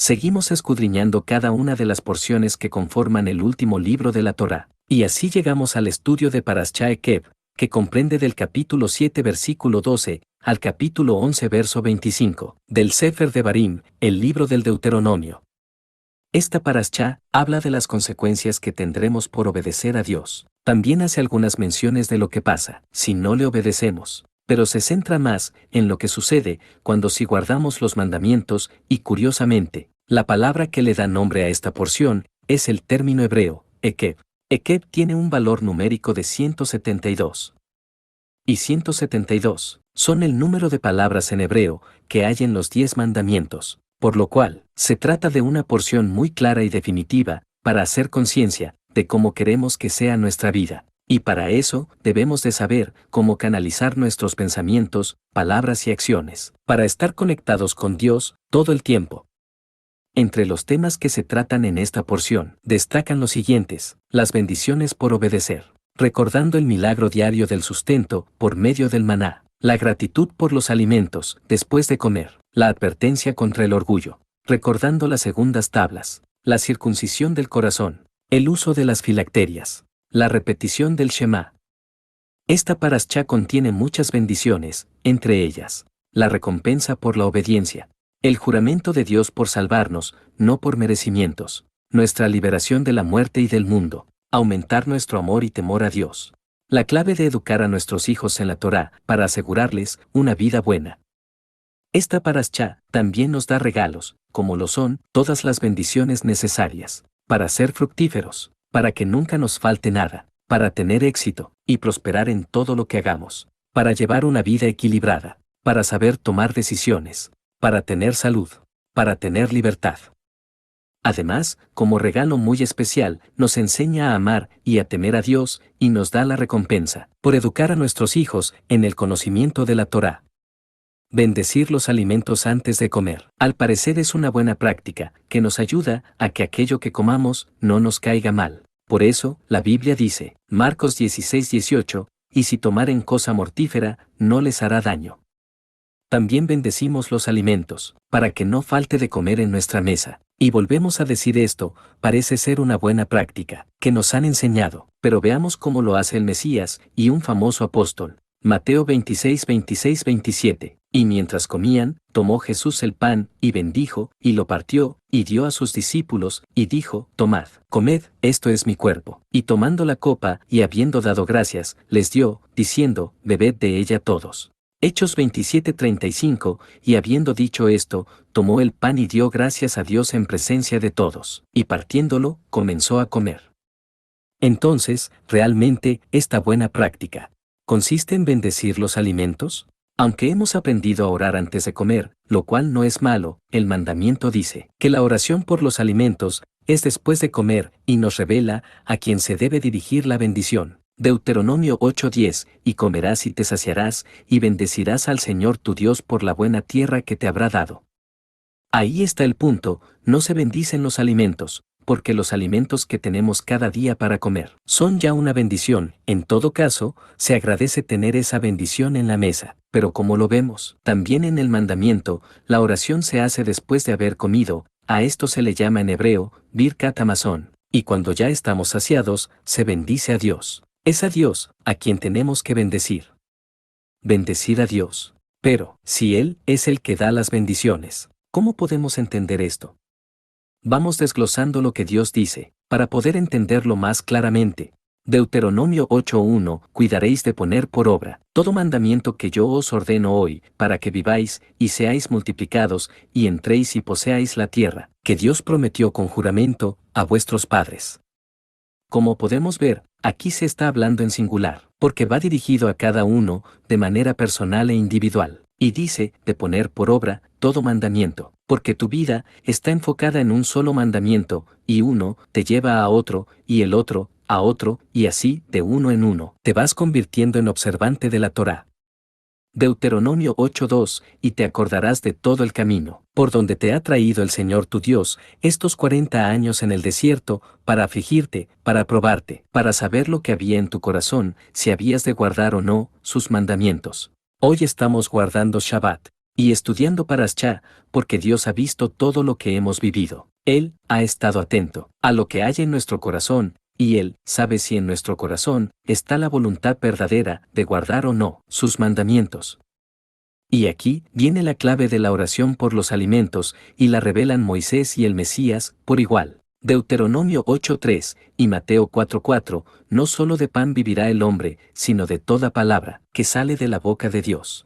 seguimos escudriñando cada una de las porciones que conforman el último libro de la Torá, y así llegamos al estudio de Parashá Ekev, que comprende del capítulo 7 versículo 12 al capítulo 11 verso 25, del Sefer Devarim, el libro del Deuteronomio. Esta Parashá habla de las consecuencias que tendremos por obedecer a Dios. También hace algunas menciones de lo que pasa si no le obedecemos, pero se centra más en lo que sucede cuando sí guardamos los mandamientos y, curiosamente, la palabra que le da nombre a esta porción es el término hebreo, Ekev. Ekev tiene un valor numérico de 172. Y 172 son el número de palabras en hebreo que hay en los 10 mandamientos, por lo cual se trata de una porción muy clara y definitiva para hacer conciencia de cómo queremos que sea nuestra vida. Y para eso debemos de saber cómo canalizar nuestros pensamientos, palabras y acciones, para estar conectados con Dios todo el tiempo. Entre los temas que se tratan en esta porción, destacan los siguientes: las bendiciones por obedecer, recordando el milagro diario del sustento por medio del maná, la gratitud por los alimentos después de comer, la advertencia contra el orgullo, recordando las segundas tablas, la circuncisión del corazón, el uso de las filacterias, la repetición del Shema. Esta Parashá contiene muchas bendiciones, entre ellas, la recompensa por la obediencia, el juramento de Dios por salvarnos, no por merecimientos, nuestra liberación de la muerte y del mundo, aumentar nuestro amor y temor a Dios, la clave de educar a nuestros hijos en la Torá para asegurarles una vida buena. Esta Parashá también nos da regalos, como lo son todas las bendiciones necesarias para ser fructíferos, para que nunca nos falte nada, para tener éxito y prosperar en todo lo que hagamos, para llevar una vida equilibrada, para saber tomar decisiones, para tener salud, para tener libertad. Además, como regalo muy especial, nos enseña a amar y a temer a Dios y nos da la recompensa por educar a nuestros hijos en el conocimiento de la Torá. Bendecir los alimentos antes de comer. Al parecer es una buena práctica que nos ayuda a que aquello que comamos no nos caiga mal. Por eso, la Biblia dice, Marcos 16:18, y si tomaren cosa mortífera, no les hará daño. También bendecimos los alimentos, para que no falte de comer en nuestra mesa. Y volvemos a decir esto, parece ser una buena práctica, que nos han enseñado, pero veamos cómo lo hace el Mesías y un famoso apóstol. Mateo 26:26-27. Y mientras comían, tomó Jesús el pan, y bendijo, y lo partió, y dio a sus discípulos, y dijo, tomad, comed, esto es mi cuerpo. Y tomando la copa, y habiendo dado gracias, les dio, diciendo, bebed de ella todos. Hechos 27:35, y habiendo dicho esto, tomó el pan y dio gracias a Dios en presencia de todos, y partiéndolo, comenzó a comer. Entonces, realmente, esta buena práctica ¿consiste en bendecir los alimentos? Aunque hemos aprendido a orar antes de comer, lo cual no es malo, el mandamiento dice que la oración por los alimentos es después de comer y nos revela a quien se debe dirigir la bendición. Deuteronomio 8:10, y comerás y te saciarás, y bendecirás al Señor tu Dios por la buena tierra que te habrá dado. Ahí está el punto, no se bendicen los alimentos, porque los alimentos que tenemos cada día para comer son ya una bendición. En todo caso, se agradece tener esa bendición en la mesa, pero como lo vemos, también en el mandamiento, la oración se hace después de haber comido, a esto se le llama en hebreo, Birkat Hamazon, y cuando ya estamos saciados, se bendice a Dios. Es a Dios a quien tenemos que bendecir. Bendecir a Dios. Pero, si Él es el que da las bendiciones, ¿cómo podemos entender esto? Vamos desglosando lo que Dios dice, para poder entenderlo más claramente. Deuteronomio 8:1, cuidaréis de poner por obra todo mandamiento que yo os ordeno hoy, para que viváis y seáis multiplicados, y entréis y poseáis la tierra, que Dios prometió con juramento a vuestros padres. Como podemos ver, aquí se está hablando en singular, porque va dirigido a cada uno, de manera personal e individual, y dice, de poner por obra todo mandamiento, porque tu vida está enfocada en un solo mandamiento, y uno te lleva a otro, y el otro, a otro, y así, de uno en uno, te vas convirtiendo en observante de la Torá. Deuteronomio 8:2, y te acordarás de todo el camino, por donde te ha traído el Señor tu Dios, estos 40 años en el desierto, para afligirte, para probarte, para saber lo que había en tu corazón, si habías de guardar o no sus mandamientos. Hoy estamos guardando Shabbat. y estudiando Parashá, porque Dios ha visto todo lo que hemos vivido. Él ha estado atento a lo que hay en nuestro corazón, y Él sabe si en nuestro corazón está la voluntad verdadera de guardar o no sus mandamientos. Y aquí viene la clave de la oración por los alimentos, y la revelan Moisés y el Mesías por igual. Deuteronomio 8:3 y Mateo 4:4, no solo de pan vivirá el hombre, sino de toda palabra que sale de la boca de Dios.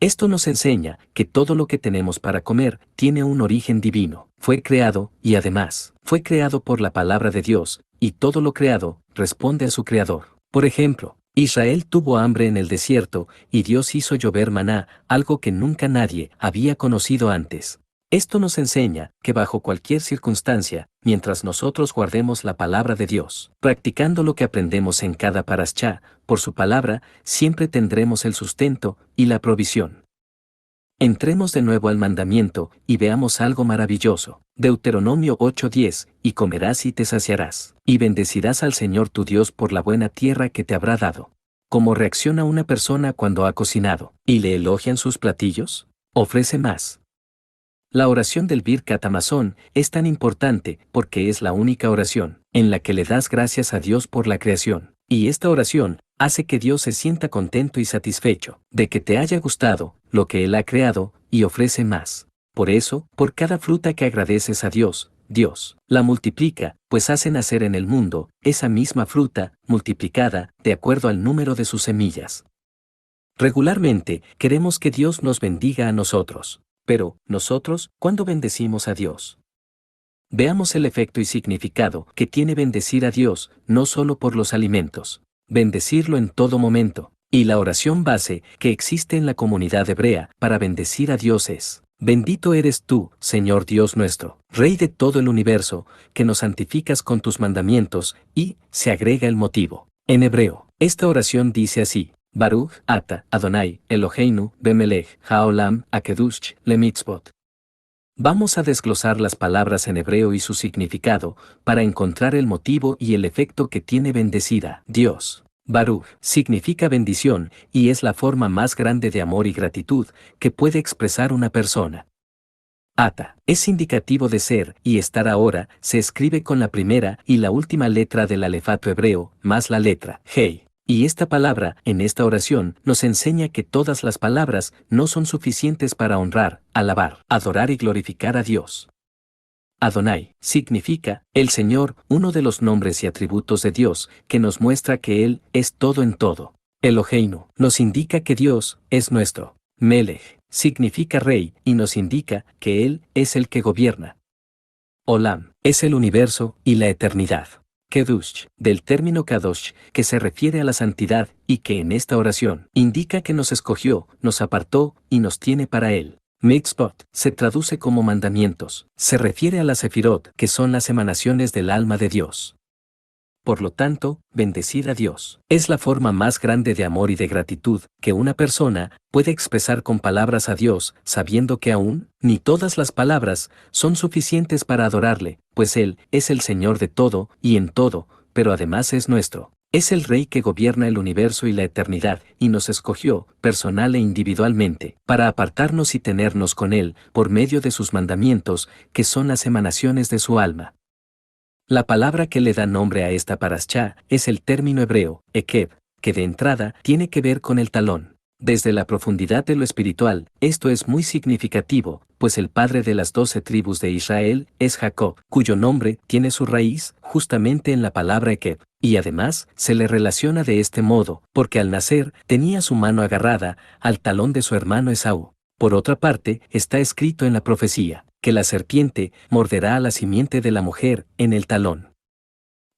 Esto nos enseña que todo lo que tenemos para comer tiene un origen divino, fue creado, y además, fue creado por la palabra de Dios, y todo lo creado responde a su creador. Por ejemplo, Israel tuvo hambre en el desierto, y Dios hizo llover maná, algo que nunca nadie había conocido antes. Esto nos enseña que bajo cualquier circunstancia, mientras nosotros guardemos la palabra de Dios, practicando lo que aprendemos en cada parashá, por su palabra, siempre tendremos el sustento y la provisión. Entremos de nuevo al mandamiento y veamos algo maravilloso. Deuteronomio 8:10, y comerás y te saciarás, y bendecirás al Señor tu Dios por la buena tierra que te habrá dado. ¿Cómo reacciona una persona cuando ha cocinado y le elogian sus platillos? Ofrece más. La oración del Birkat Hamazon es tan importante porque es la única oración en la que le das gracias a Dios por la creación. Y esta oración hace que Dios se sienta contento y satisfecho de que te haya gustado lo que Él ha creado y ofrece más. Por eso, por cada fruta que agradeces a Dios, Dios la multiplica, pues hace nacer en el mundo esa misma fruta multiplicada de acuerdo al número de sus semillas. Regularmente queremos que Dios nos bendiga a nosotros. Pero, nosotros, ¿cuándo bendecimos a Dios? Veamos el efecto y significado que tiene bendecir a Dios, no solo por los alimentos. Bendecirlo en todo momento. Y la oración base que existe en la comunidad hebrea para bendecir a Dios es: bendito eres tú, Señor Dios nuestro, Rey de todo el universo, que nos santificas con tus mandamientos, y se agrega el motivo. En hebreo, esta oración dice así: Baruch, Ata, Adonai, Eloheinu, Bemelech, Haolam, Akedush, Lemitzvot. Vamos a desglosar las palabras en hebreo y su significado, para encontrar el motivo y el efecto que tiene bendecida Dios. Baruch significa bendición, y es la forma más grande de amor y gratitud que puede expresar una persona. Ata es indicativo de ser y estar ahora, se escribe con la primera y la última letra del alefato hebreo, más la letra Hei. Y esta palabra, en esta oración, nos enseña que todas las palabras no son suficientes para honrar, alabar, adorar y glorificar a Dios. Adonai significa el Señor, uno de los nombres y atributos de Dios, que nos muestra que Él es todo en todo. Eloheinu nos indica que Dios es nuestro. Melech significa rey y nos indica que Él es el que gobierna. Olam es el universo y la eternidad. Kedush, del término Kadosh, que se refiere a la santidad y que en esta oración indica que nos escogió, nos apartó y nos tiene para Él. Mitzvot se traduce como mandamientos, se refiere a las sefirot, que son las emanaciones del alma de Dios. Por lo tanto, bendecir a Dios es la forma más grande de amor y de gratitud que una persona puede expresar con palabras a Dios, sabiendo que aún ni todas las palabras son suficientes para adorarle, pues Él es el Señor de todo y en todo, pero además es nuestro. Es el Rey que gobierna el universo y la eternidad, y nos escogió, personal e individualmente, para apartarnos y tenernos con Él, por medio de sus mandamientos, que son las emanaciones de su alma. La palabra que le da nombre a esta parashá es el término hebreo, ekeb, que de entrada tiene que ver con el talón. Desde la profundidad de lo espiritual, esto es muy significativo, pues el padre de las 12 tribus de Israel es Jacob, cuyo nombre tiene su raíz justamente en la palabra ekeb, y además se le relaciona de este modo, porque al nacer tenía su mano agarrada al talón de su hermano Esaú. Por otra parte, está escrito en la profecía que la serpiente morderá a la simiente de la mujer en el talón.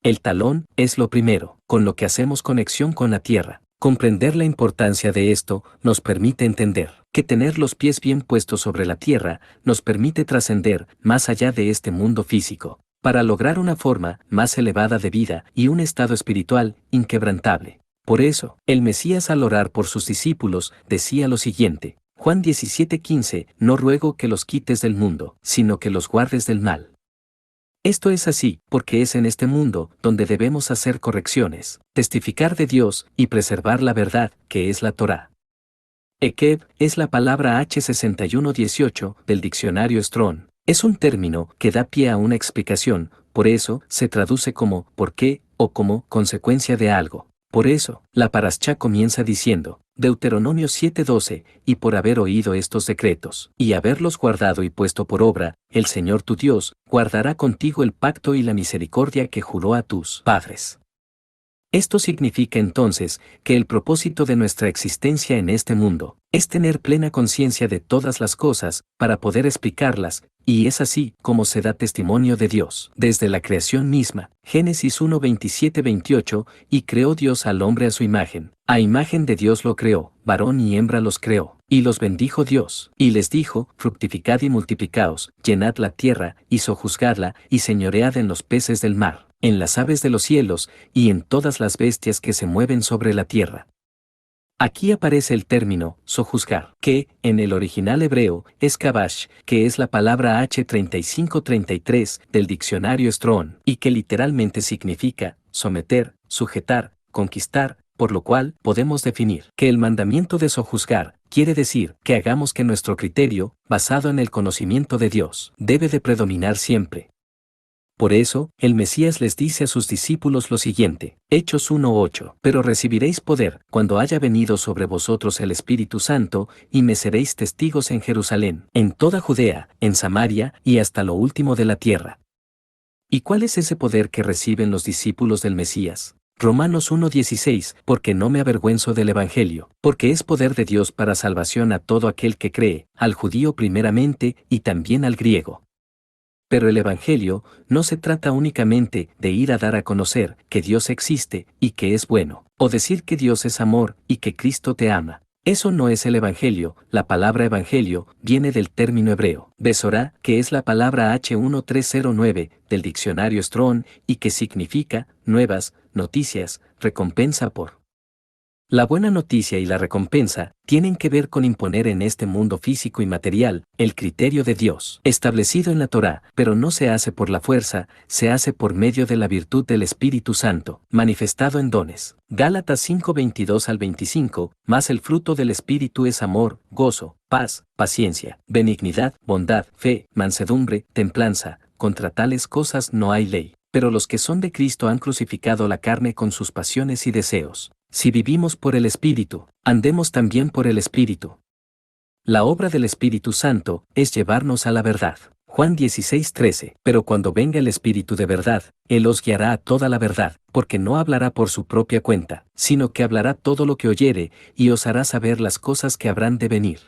El talón es lo primero, con lo que hacemos conexión con la tierra. Comprender la importancia de esto nos permite entender que tener los pies bien puestos sobre la tierra nos permite trascender más allá de este mundo físico, para lograr una forma más elevada de vida y un estado espiritual inquebrantable. Por eso, el Mesías al orar por sus discípulos decía lo siguiente: Juan 17:15, no ruego que los quites del mundo, sino que los guardes del mal. Esto es así, porque es en este mundo donde debemos hacer correcciones, testificar de Dios y preservar la verdad, que es la Torá. Ekeb es la palabra H6118 del diccionario Strong. Es un término que da pie a una explicación, por eso se traduce como ¿por qué? O como consecuencia de algo. Por eso, la Parashá comienza diciendo, Deuteronomio 7:12, y por haber oído estos decretos, y haberlos guardado y puesto por obra, el Señor tu Dios, guardará contigo el pacto y la misericordia que juró a tus padres. Esto significa entonces que el propósito de nuestra existencia en este mundo es tener plena conciencia de todas las cosas para poder explicarlas, y es así como se da testimonio de Dios. Desde la creación misma, Génesis 1:27-28, y creó Dios al hombre a su imagen. A imagen de Dios lo creó, varón y hembra los creó, y los bendijo Dios, y les dijo, fructificad y multiplicaos, llenad la tierra, y sojuzgadla, y señoread en los peces del mar, en las aves de los cielos, y en todas las bestias que se mueven sobre la tierra. Aquí aparece el término, sojuzgar, que, en el original hebreo, es kabash, que es la palabra H3533 del diccionario Strong, y que literalmente significa, someter, sujetar, conquistar, por lo cual podemos definir que el mandamiento de sojuzgar quiere decir que hagamos que nuestro criterio, basado en el conocimiento de Dios, debe de predominar siempre. Por eso, el Mesías les dice a sus discípulos lo siguiente, Hechos 1:8, pero recibiréis poder, cuando haya venido sobre vosotros el Espíritu Santo, y me seréis testigos en Jerusalén, en toda Judea, en Samaria, y hasta lo último de la tierra. ¿Y cuál es ese poder que reciben los discípulos del Mesías? Romanos 1:16, porque no me avergüenzo del Evangelio, porque es poder de Dios para salvación a todo aquel que cree, al judío primeramente, y también al griego. Pero el Evangelio no se trata únicamente de ir a dar a conocer que Dios existe y que es bueno, o decir que Dios es amor y que Cristo te ama. Eso no es el Evangelio. La palabra Evangelio viene del término hebreo, Besorá, que es la palabra H1309 del diccionario Strong y que significa nuevas, noticias, recompensa por. La buena noticia y la recompensa tienen que ver con imponer en este mundo físico y material el criterio de Dios, establecido en la Torá, pero no se hace por la fuerza, se hace por medio de la virtud del Espíritu Santo, manifestado en dones. Gálatas 5:22-25, mas el fruto del Espíritu es amor, gozo, paz, paciencia, benignidad, bondad, fe, mansedumbre, templanza, contra tales cosas no hay ley. Pero los que son de Cristo han crucificado la carne con sus pasiones y deseos. Si vivimos por el Espíritu, andemos también por el Espíritu. La obra del Espíritu Santo es llevarnos a la verdad. Juan 16:13. Pero cuando venga el Espíritu de verdad, Él os guiará a toda la verdad, porque no hablará por su propia cuenta, sino que hablará todo lo que oyere, y os hará saber las cosas que habrán de venir.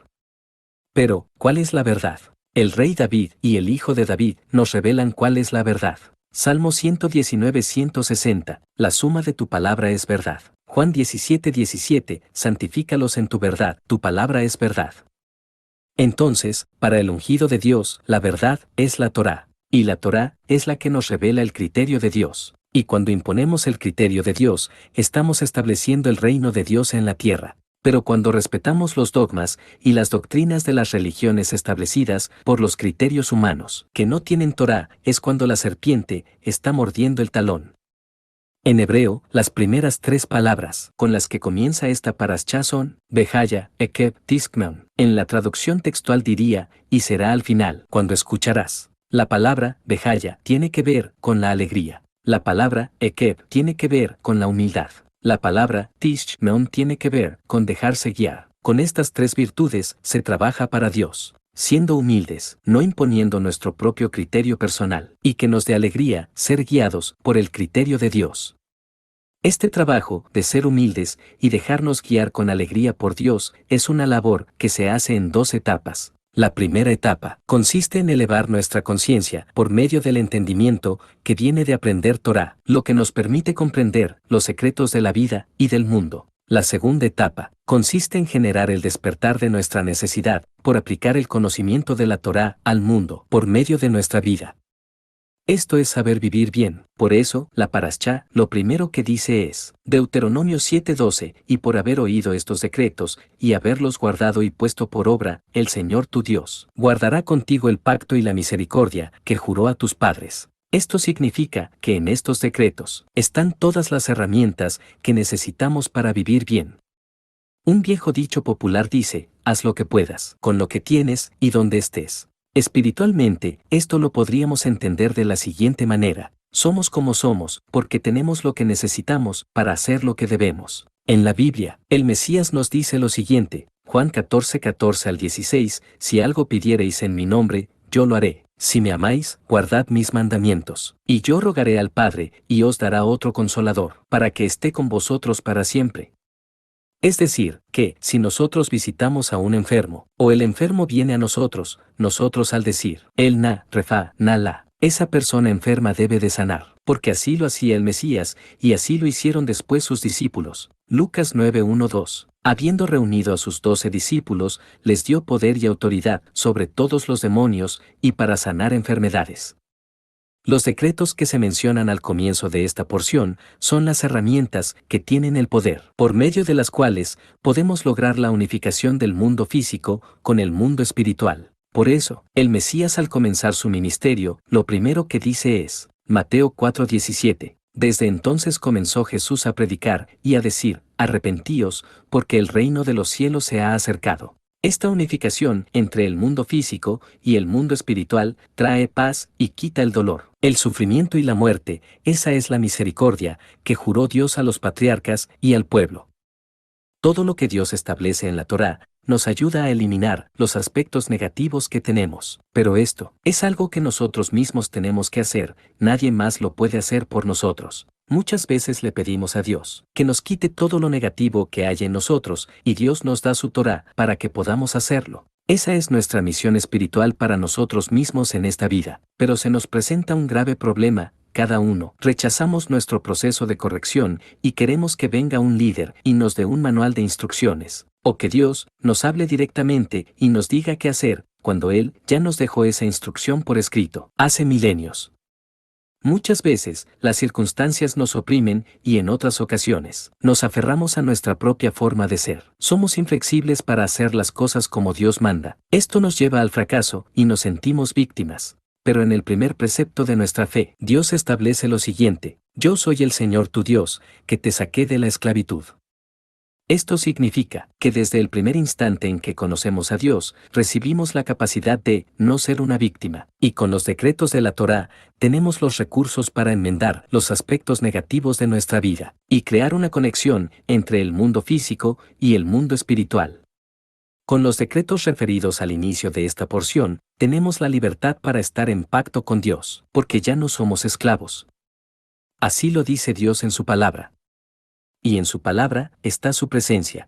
Pero, ¿cuál es la verdad? El rey David y el hijo de David nos revelan cuál es la verdad. Salmo 119:160, la suma de tu palabra es verdad. Juan 17:17, santifícalos en tu verdad, tu palabra es verdad. Entonces, para el ungido de Dios, la verdad es la Torá, y la Torá es la que nos revela el criterio de Dios. Y cuando imponemos el criterio de Dios, estamos estableciendo el reino de Dios en la tierra. Pero cuando respetamos los dogmas y las doctrinas de las religiones establecidas por los criterios humanos, que no tienen Torá, es cuando la serpiente está mordiendo el talón. En hebreo, las primeras tres palabras con las que comienza esta parashá son Behaya, Ekeb, Tiskmeon. En la traducción textual diría, y será al final, cuando escucharás. La palabra Behaya tiene que ver con la alegría. La palabra Ekeb tiene que ver con la humildad. La palabra Tishmeon tiene que ver con dejarse guiar. Con estas tres virtudes se trabaja para Dios, siendo humildes, no imponiendo nuestro propio criterio personal, y que nos dé alegría ser guiados por el criterio de Dios. Este trabajo de ser humildes y dejarnos guiar con alegría por Dios es una labor que se hace en dos etapas. La primera etapa consiste en elevar nuestra conciencia por medio del entendimiento que viene de aprender Torá, lo que nos permite comprender los secretos de la vida y del mundo. La segunda etapa consiste en generar el despertar de nuestra necesidad por aplicar el conocimiento de la Torá al mundo por medio de nuestra vida. Esto es saber vivir bien. Por eso, la parashá, lo primero que dice es, Deuteronomio 7:12, y por haber oído estos decretos, y haberlos guardado y puesto por obra, el Señor tu Dios guardará contigo el pacto y la misericordia que juró a tus padres. Esto significa que en estos decretos están todas las herramientas que necesitamos para vivir bien. Un viejo dicho popular dice, haz lo que puedas, con lo que tienes y donde estés. Espiritualmente, esto lo podríamos entender de la siguiente manera. Somos como somos, porque tenemos lo que necesitamos para hacer lo que debemos. En la Biblia, el Mesías nos dice lo siguiente, Juan 14:14 al 16, si algo pidiereis en mi nombre, yo lo haré. Si me amáis, guardad mis mandamientos. Y yo rogaré al Padre, y os dará otro consolador, para que esté con vosotros para siempre. Es decir, que, si nosotros visitamos a un enfermo, o el enfermo viene a nosotros al decir, el na, refa, na la, esa persona enferma debe de sanar, porque así lo hacía el Mesías, y así lo hicieron después sus discípulos. Lucas 9:1-2. Habiendo reunido a sus 12 discípulos, les dio poder y autoridad sobre todos los demonios, y para sanar enfermedades. Los decretos que se mencionan al comienzo de esta porción son las herramientas que tienen el poder, por medio de las cuales podemos lograr la unificación del mundo físico con el mundo espiritual. Por eso, el Mesías al comenzar su ministerio, lo primero que dice es, Mateo 4:17, desde entonces comenzó Jesús a predicar y a decir, arrepentíos, porque el reino de los cielos se ha acercado. Esta unificación entre el mundo físico y el mundo espiritual trae paz y quita el dolor, el sufrimiento y la muerte. Esa es la misericordia que juró Dios a los patriarcas y al pueblo. Todo lo que Dios establece en la Torá nos ayuda a eliminar los aspectos negativos que tenemos. Pero esto es algo que nosotros mismos tenemos que hacer, nadie más lo puede hacer por nosotros. Muchas veces le pedimos a Dios que nos quite todo lo negativo que hay en nosotros, y Dios nos da su Torá para que podamos hacerlo. Esa es nuestra misión espiritual para nosotros mismos en esta vida. Pero se nos presenta un grave problema. Cada uno rechazamos nuestro proceso de corrección y queremos que venga un líder y nos dé un manual de instrucciones, o que Dios nos hable directamente y nos diga qué hacer, cuando Él ya nos dejó esa instrucción por escrito, hace milenios. Muchas veces, las circunstancias nos oprimen y en otras ocasiones, nos aferramos a nuestra propia forma de ser. Somos inflexibles para hacer las cosas como Dios manda. Esto nos lleva al fracaso y nos sentimos víctimas. Pero en el primer precepto de nuestra fe, Dios establece lo siguiente: yo soy el Señor tu Dios, que te saqué de la esclavitud. Esto significa que desde el primer instante en que conocemos a Dios, recibimos la capacidad de no ser una víctima, y con los decretos de la Torá, tenemos los recursos para enmendar los aspectos negativos de nuestra vida, y crear una conexión entre el mundo físico y el mundo espiritual. Con los decretos referidos al inicio de esta porción, tenemos la libertad para estar en pacto con Dios, porque ya no somos esclavos. Así lo dice Dios en su palabra. Y en su palabra está su presencia,